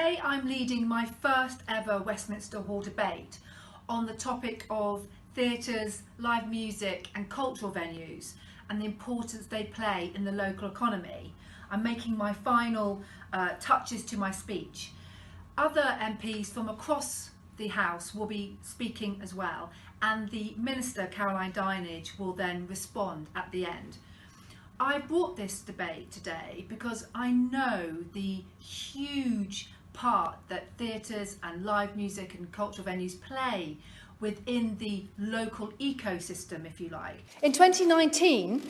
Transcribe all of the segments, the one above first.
Today I'm leading my first ever Westminster Hall Debate on the topic of theatres, live music and cultural venues and the importance they play in the local economy. I'm making my final touches to my speech. Other MPs from across the House will be speaking as well, and the Minister, Caroline Dinenage, will then respond at the end. I brought this debate today because I know the huge part that theatres and live music and cultural venues play within the local ecosystem, if you like. In 2019,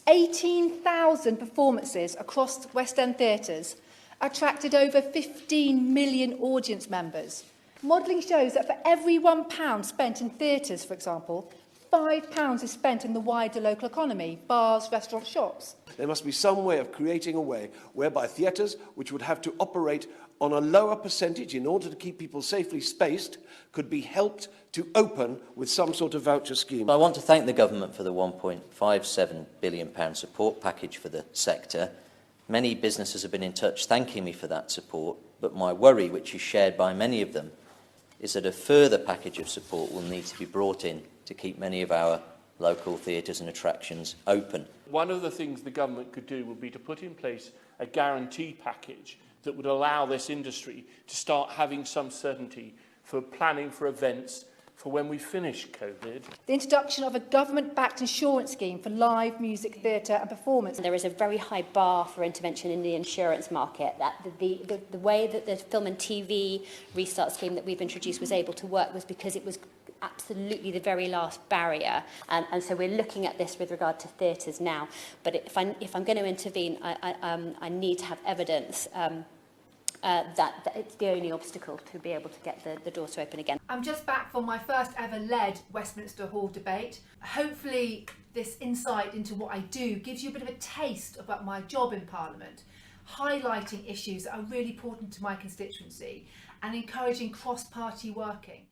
18,000 performances across West End theatres attracted over 15 million audience members. Modelling shows that for every £1 spent in theatres, for example, £5 is spent in the wider local economy, bars, restaurants, shops. There must be some way of creating a way whereby theatres, which would have to operate on a lower percentage in order to keep people safely spaced, could be helped to open with some sort of voucher scheme. I want to thank the government for the £1.57 billion support package for the sector. Many businesses have been in touch thanking me for that support, but my worry, which is shared by many of them, is that a further package of support will need to be brought in to keep many of our local theatres and attractions open. One of the things the government could do would be to put in place a guarantee package that would allow this industry to start having some certainty for planning for events for when we finish COVID. The introduction of a government-backed insurance scheme for live music, theatre and performance. There is a very high bar for intervention in the insurance market. That the way that the film and TV restart scheme that we've introduced was able to work was because it was absolutely the very last barrier, and so we're looking at this with regard to theatres now. But if I'm going to intervene, I need to have evidence that it's the only obstacle to be able to get the door to open again. I'm just back from my first ever led Westminster Hall Debate. Hopefully this insight into what I do gives you a bit of a taste about my job in Parliament, highlighting issues that are really important to my constituency and encouraging cross-party working.